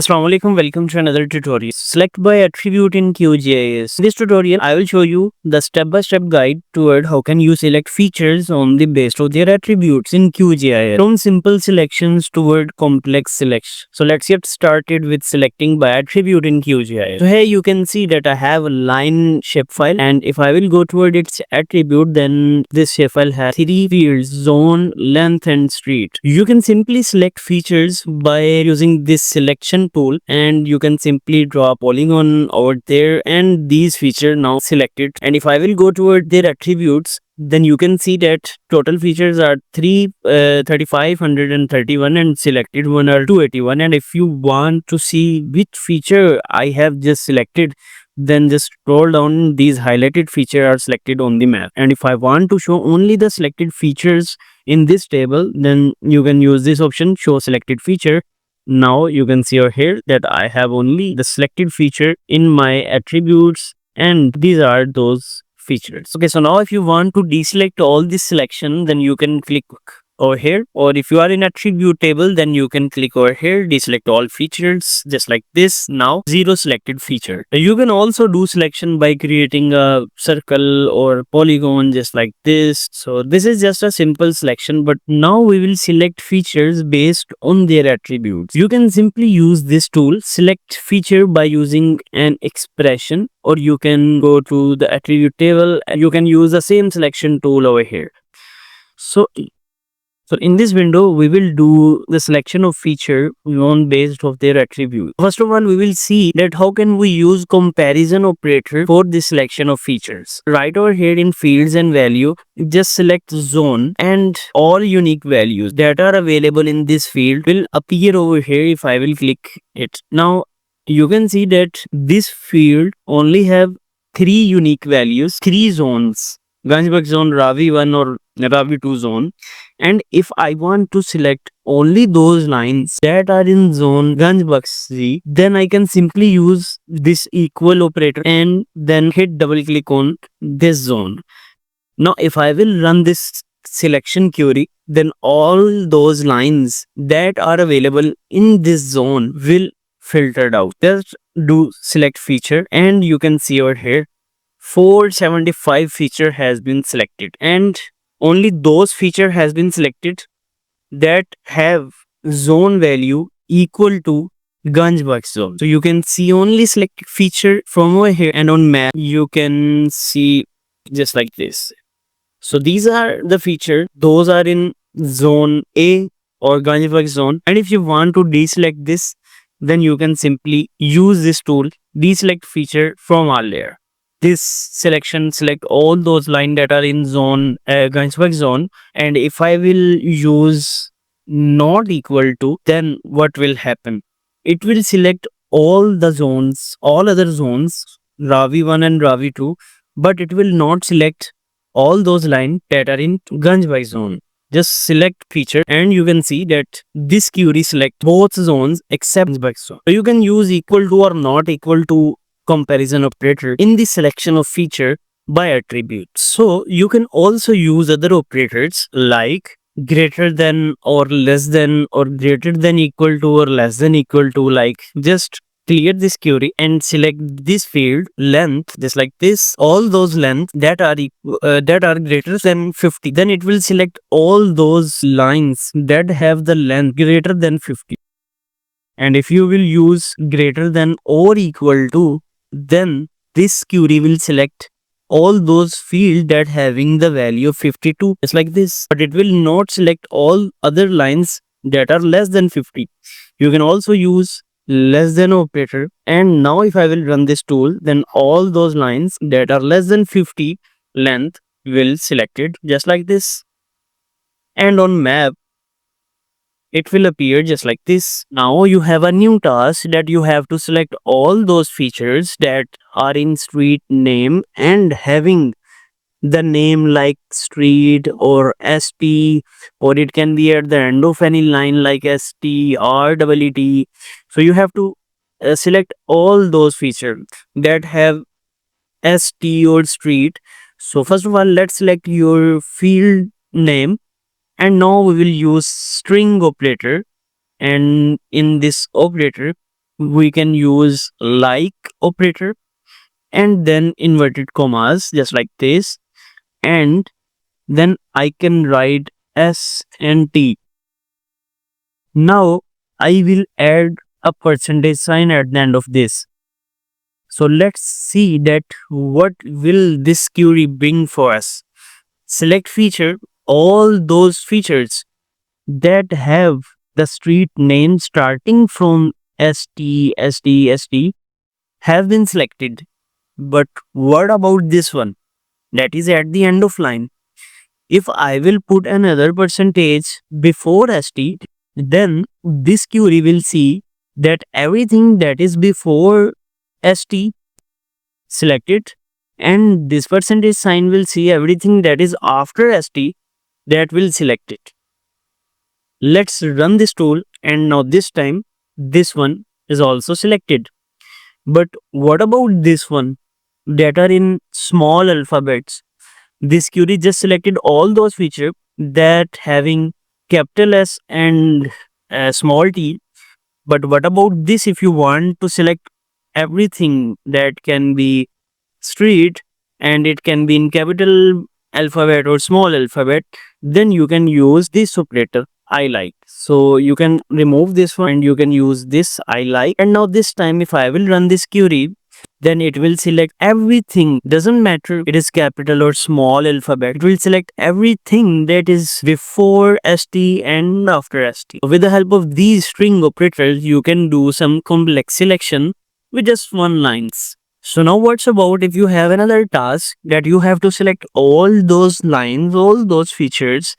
Assalamu alaikum, welcome to another tutorial. Select by attribute in QGIS. In this tutorial, I will show you the step-by-step guide toward how can you select features on the based of their attributes in QGIS. From simple selections toward complex selection. So let's get started with selecting by attribute in QGIS. So here you can see that I have a line shapefile, and if I will go toward its attribute, then this shapefile has three fields: zone, length, and street. You can simply select features by using this selection tool, and you can simply draw a polygon over there, and these features now selected. And if I will go toward their attributes, then you can see that total features are 3531 and selected one are 281. And if you want to see which feature I have just selected, then just scroll down, these highlighted features are selected on the map. And if I want to show only the selected features in this table, then you can use this option, show selected feature. Now you can see over here that I have only the selected feature in my attributes, and these are those features. Okay, so now if you want to deselect all this selection, then you can click over here, or if you are in attribute table, then you can click over here, deselect all features, just like this. Now zero selected feature. You can also do selection by creating a circle or polygon, just like this. So this is just a simple selection, but now we will select features based on their attributes. You can simply use this tool, select feature, by using an expression, or you can go to the attribute table and you can use the same selection tool over here. So in this window, we will do the selection of feature on based of their attribute. First of all, we will see that how can we use comparison operator for the selection of features. Right over here in fields and value, just select zone, and all unique values that are available in this field will appear over here if I will click it. Now you can see that this field only have three unique values, three zones: Ganjbak zone, Ravi 1 or Ravi 2 zone. And if I want to select only those lines that are in zone Ganjbaxi, then I can simply use this equal operator and then hit double click on this zone. Now if I will run this selection query, then all those lines that are available in this zone will filtered out. Just do select feature, and you can see over here 475 feature has been selected, and only those feature has been selected that have zone value equal to Ganjbak zone. So you can see only selected feature from over here, and on map you can see just like this. So these are the feature, those are in zone A or Ganjbak zone. And if you want to deselect this, then you can simply use this tool, deselect feature from all layer. This selection select all those lines that are in zone Ganjbak zone, and if I will use not equal to, then what will happen? It will select all the zones, all other zones, Ravi 1 and Ravi 2, but it will not select all those lines that are in Ganjbak zone. Just select feature, and you can see that this query select both zones except Ganjbak zone. So you can use equal to or not equal to comparison operator in the selection of feature by attribute. So you can also use other operators like greater than or less than, or greater than equal to or less than equal to. Like, just clear this query and select this field length, just like this, all those length that are greater than 50, then it will select all those lines that have the length greater than 50. And if you will use greater than or equal to, then this query will select all those fields that having the value of 52, just like this, but it will not select all other lines that are less than 50. You can also use less than operator, and now if I will run this tool, then all those lines that are less than 50 length will selected just like this, and on map it will appear just like this. Now you have a new task that you have to select all those features that are in street name and having the name like street or ST, or it can be at the end of any line like ST or EET. So you have to select all those features that have ST or street. So first of all, let's select your field name, and now we will use string operator, and in this operator we can use like operator and then inverted commas just like this, and then I can write S and T. Now I will add a percentage sign at the end of this. So let's see that what will this query bring for us. Select feature, all those features that have the street name starting from ST, ST, ST have been selected. But what about this one? That is at the end of line. If I will put another percentage before ST, then this query will see that everything that is before ST selected, and this percentage sign will see everything that is after ST that will select it. Let's run this tool, and now this time this one is also selected. But what about this one that are in small alphabets? This query just selected all those features that having capital S and small t. But what about this? If you want to select everything that can be street and it can be in capital alphabet or small alphabet, then you can use this operator I like. So you can remove this one and you can use this I like. And now this time if I will run this query, then it will select everything. Doesn't matter it is capital or small alphabet, it will select everything that is before ST and after ST. With the help of these string operators, you can do some complex selection with just one lines. So now what's about if you have another task that you have to select all those lines, all those features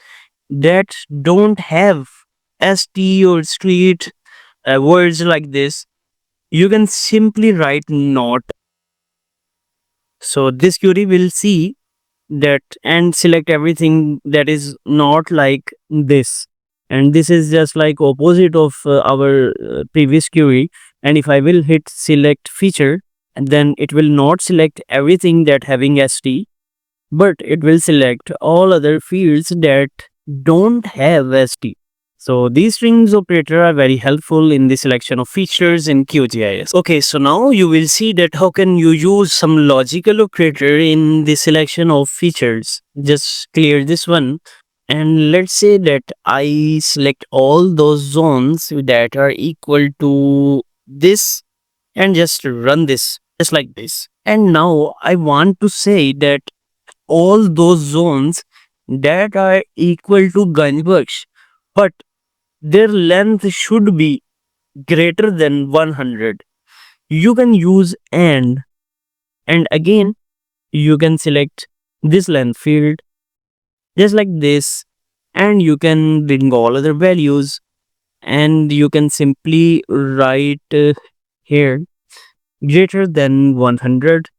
that don't have ST or street words like this, you can simply write not. So this query will see that and select everything that is not like this. And this is just like opposite of our previous query. And if I will hit select feature, and then it will not select everything that having ST, but it will select all other fields that don't have ST. So these strings operator are very helpful in the selection of features in QGIS. Okay, so now you will see that how can you use some logical operator in the selection of features. Just clear this one. And let's say that I select all those zones that are equal to this and just run this just like this. And now I want to say that all those zones that are equal to Ganjbaksh, but their length should be greater than 100. You can use and again you can select this length field just like this, and you can bring all other values, and you can simply write here greater than 100.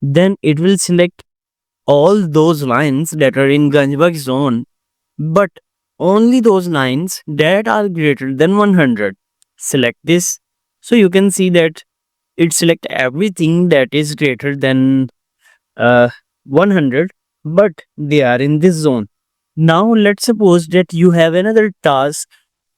Then it will select all those lines that are in Ganjbaksh zone, but only those lines that are greater than 100. Select this. So you can see that it select everything that is greater than uh, 100, but they are in this zone. Now let's suppose that you have another task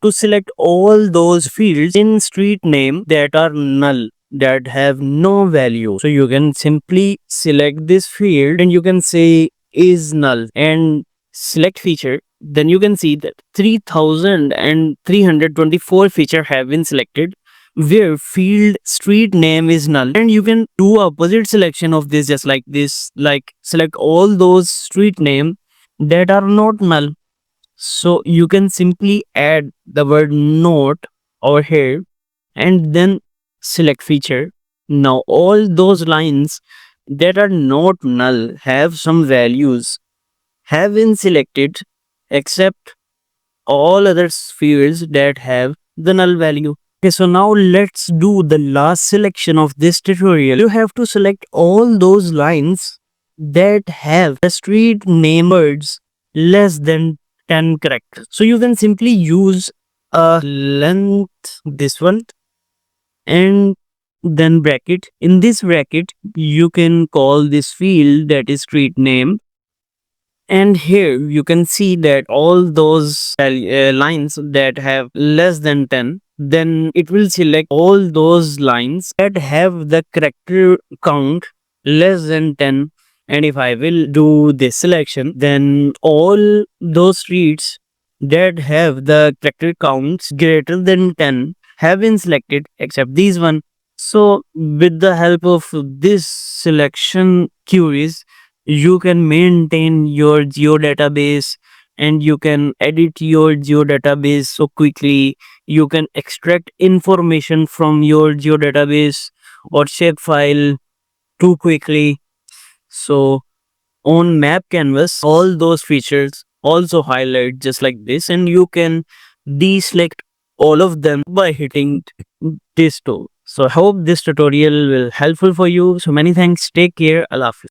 to select all those fields in street name that are null, that have no value. So you can simply select this field and you can say is null and select feature. Then you can see that 3324 feature have been selected where field street name is null, and you can do opposite selection of this just like this, like select all those street name that are not null. So you can simply add the word not over here and then select feature. Now all those lines that are not null have some values have been selected except all other fields that have the null value. Okay, so now let's do the last selection of this tutorial. You have to select all those lines that have the street name words less than 10 characters. So you can simply use a length, this one, and then bracket. In this bracket, you can call this field that is street name. And here you can see that all those lines that have less than 10, then it will select all those lines that have the character count less than 10. And if I will do this selection, then all those streets that have the character counts greater than 10 have been selected except these one. So with the help of this selection queries, you can maintain your geodatabase and you can edit your geodatabase so quickly. You can extract information from your geodatabase or shapefile too quickly. So on map canvas, all those features also highlight just like this, and you can deselect all of them by hitting this tool. So I hope this tutorial will helpful for you. So many thanks. Take care. Allah Hafiz.